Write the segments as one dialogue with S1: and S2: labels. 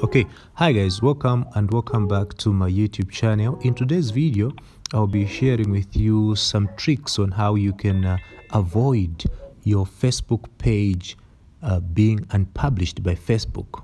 S1: Okay, hi guys, welcome back to my YouTube channel. In today's video I'll be sharing with you some tricks on how you can avoid your Facebook page being unpublished by Facebook.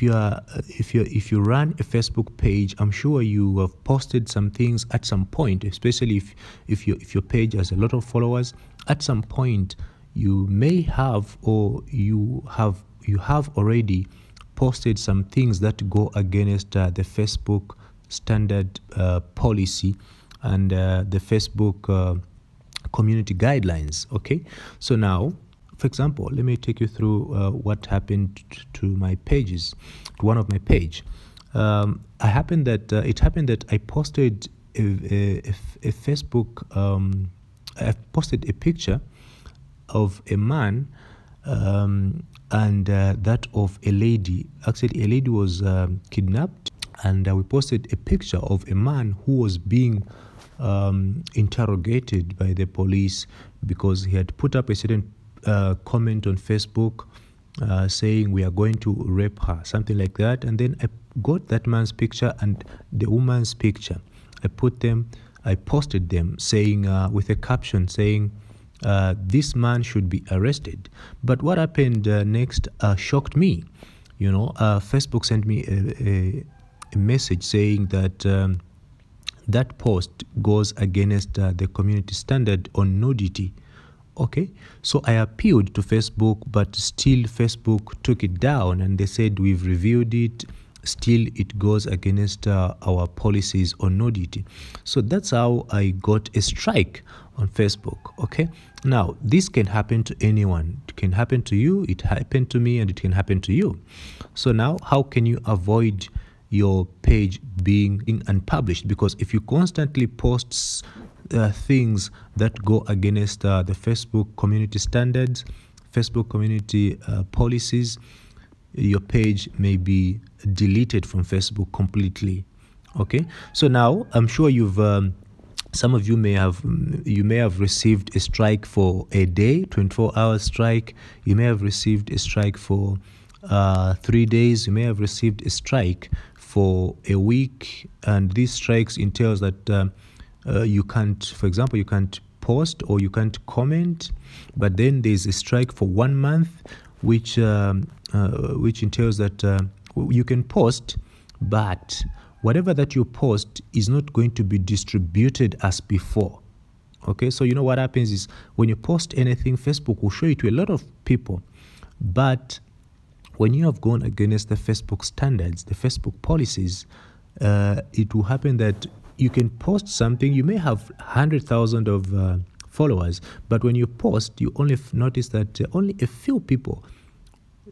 S1: If you run a Facebook page, I'm sure you have posted some things at some point, especially if your page has a lot of followers. At some point you may have, or you have already posted some things that go against the Facebook standard policy and the Facebook community guidelines. Okay, so now, for example, let me take you through what happened to my pages, to one of my page. It happened that I posted a Facebook. I posted a picture of a man and that of a lady. Actually, a lady was kidnapped, and we posted a picture of a man who was being interrogated by the police because he had put up a certain comment on Facebook saying we are going to rape her, something like that. And then I got that man's picture and the woman's picture. I posted them saying with a caption saying this man should be arrested. But what happened next shocked me. You know, Facebook sent me a message saying that that post goes against the community standard on nudity. Okay, so I appealed to Facebook, but still Facebook took it down, and they said we've reviewed it. Still, it goes against our policies on nudity. So that's how I got a strike on Facebook. Okay, now this can happen to anyone. It can happen to you. It happened to me, and it can happen to you. So now, how can you avoid your page being unpublished? Because if you constantly post things that go against the Facebook community standards, Facebook community policies, your page may be deleted from Facebook completely. Okay, so now I'm sure some of you may have received a strike for a day, 24-hour strike. You may have received a strike for 3 days. You may have received a strike for a week, and these strikes entails that you can't, for example, you can't post or you can't comment. But then there's a strike for 1 month, which entails that you can post, but whatever that you post is not going to be distributed as before. Okay, so you know what happens is when you post anything, Facebook will show it to a lot of people, but when you have gone against the Facebook standards, the Facebook policies, it will happen that you can post something. You may have 100,000 of followers, but when you post, you only notice that only a few people,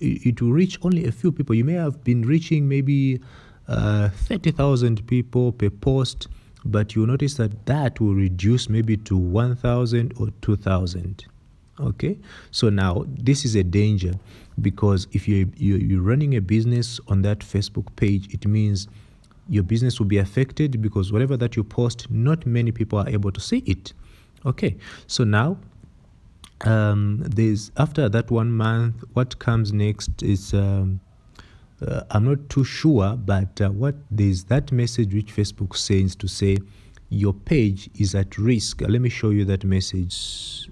S1: it will reach only a few people. You may have been reaching maybe 30,000 people per post, but you notice that will reduce maybe to 1,000 or 2,000. Okay, so now this is a danger, because if you're running a business on that Facebook page, it means your business will be affected, because whatever that you post, not many people are able to see it. Okay, so now there's, after that 1 month, what comes next is I'm not too sure, but there's that message which Facebook sends to say your page is at risk. Let me show you that message.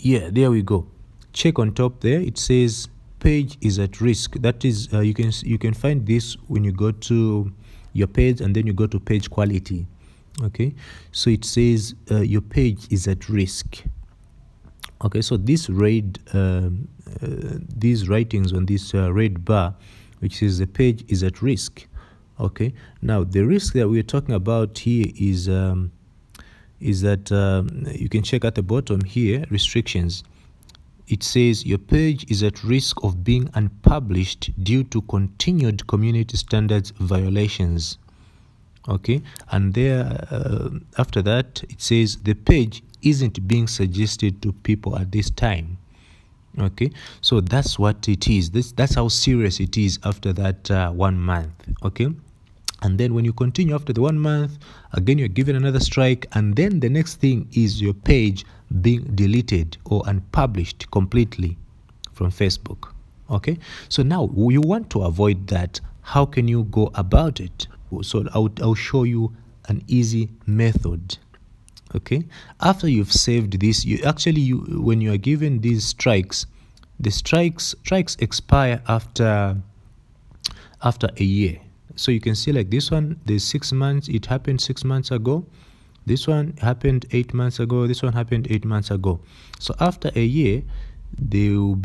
S1: Yeah, there we go. Check on top there. It says page is at risk. That is, you can find this when you go to your page and then you go to page quality. Okay, so it says your page is at risk. Okay, so this red these writings on this red bar, which says the page is at risk. Okay, now the risk that we're talking about here is that you can check at the bottom here, restrictions. It says your page is at risk of being unpublished due to continued community standards violations. Okay, and there after that it says the page isn't being suggested to people at this time. Okay, so that's what it is. That's how serious it is after that 1 month. Okay, And then when you continue after the 1 month, again you're given another strike, and then the next thing is your page being deleted or unpublished completely from Facebook. Okay, so now you want to avoid that. How can you go about it? So I'll show you an easy method. Okay, after you've saved this, when you are given these strikes, the strikes expire after a year. So you can see like this one, there's 6 months, it happened 6 months ago. This one happened 8 months ago. This one happened 8 months ago. So after a year, they will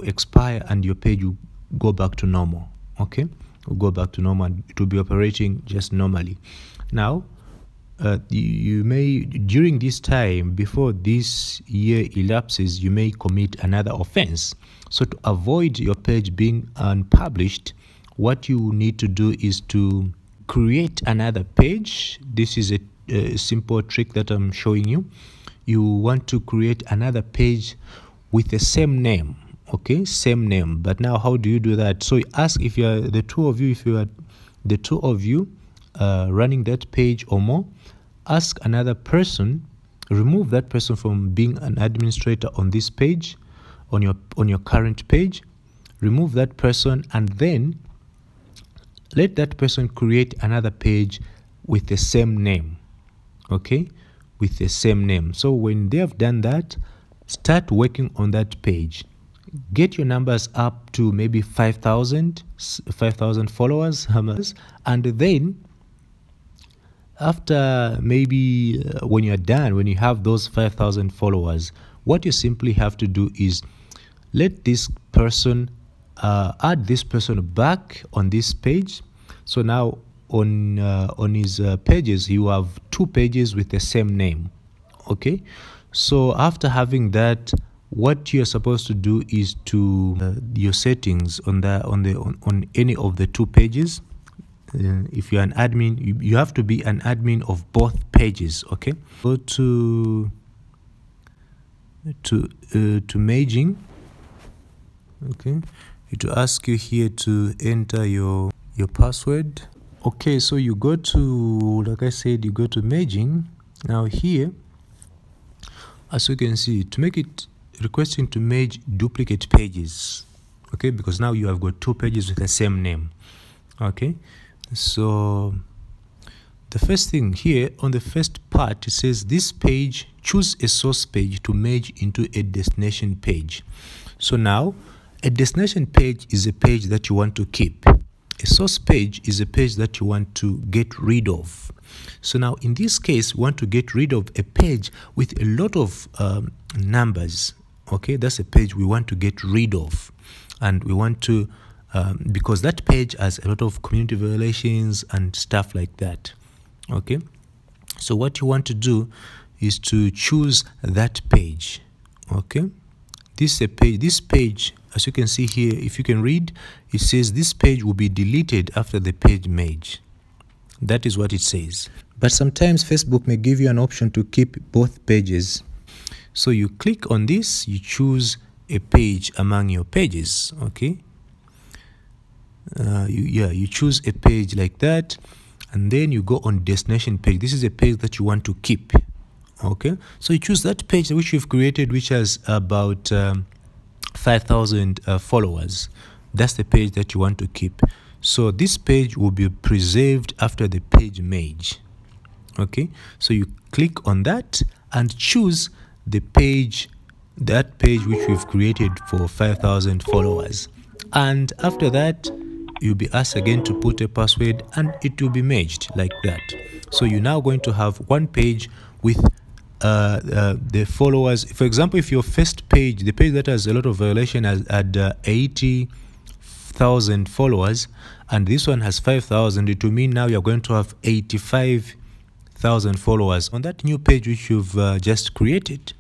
S1: expire and your page will go back to normal. Okay, will go back to normal. It will be operating just normally. Now, you may, during this time, before this year elapses, you may commit another offense. So to avoid your page being unpublished, what you need to do is to create another page. This is a simple trick that I'm showing you. You want to create another page with the same name. Okay, same name. But now how do you do that? So ask if you are the two of you running that page or more, ask another person, remove that person from being an administrator on this page, on your current page, remove that person, and then let that person create another page with the same name. Okay, with the same name. So when they have done that, start working on that page. Get your numbers up to maybe 5,000 followers, and then after maybe when you're done, when you have those 5,000 followers, what you simply have to do is let this person add this person back on this page. So now on his pages, you have 2 pages with the same name. Okay, so after having that, what you're supposed to do is to your settings on any of the 2 pages. If you're an admin, you have to be an admin of both pages. Okay, go to maging. Okay, it will ask you here to enter your password. Okay, so you go to, like I said, you go to maging. Now here, as you can see, to make it requesting to merge duplicate pages. Okay, because now you have got 2 pages with the same name. Okay, so the first thing here on the first part, it says this page, choose a source page to merge into a destination page. So now a destination page is a page that you want to keep. A source page is a page that you want to get rid of. So now in this case, we want to get rid of a page with a lot of numbers. Okay, that's a page we want to get rid of, and we want to because that page has a lot of community violations and stuff like that. Okay, so what you want to do is to choose that page. Okay, this page, as you can see here, if you can read, it says this page will be deleted after the page merge. That is what it says. But sometimes Facebook may give you an option to keep both pages. So you click on this, you choose a page among your pages. Okay, you choose a page like that, and then you go on destination page. This is a page that you want to keep. Okay, so you choose that page which you've created, which has about 5,000 followers. That's the page that you want to keep. So this page will be preserved after the page merge. Okay, so you click on that and choose the page, that page which we've created for 5,000 followers. And after that, you'll be asked again to put a password, and it will be merged like that. So you're now going to have one page with the followers. For example, if your first page, the page that has a lot of violation, has had 80,000 followers, and this one has 5,000, it will mean now you're going to have 85,000 followers on that new page which you've just created.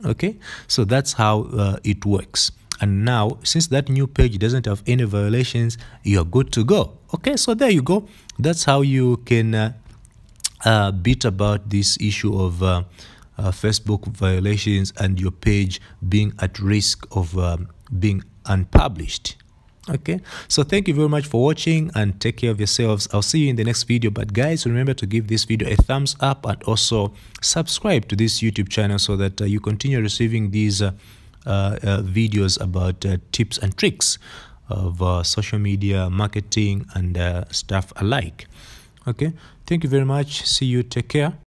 S1: Okay, so that's how it works. And now, since that new page doesn't have any violations, you're good to go. Okay, so there you go. That's how you can beat about this issue of Facebook violations and your page being at risk of being unpublished. Okay, so thank you very much for watching and take care of yourselves. I'll see you in the next video. But guys, remember to give this video a thumbs up and also subscribe to this YouTube channel so that you continue receiving these videos about tips and tricks of social media marketing and stuff alike. Okay, thank you very much. See you. Take care.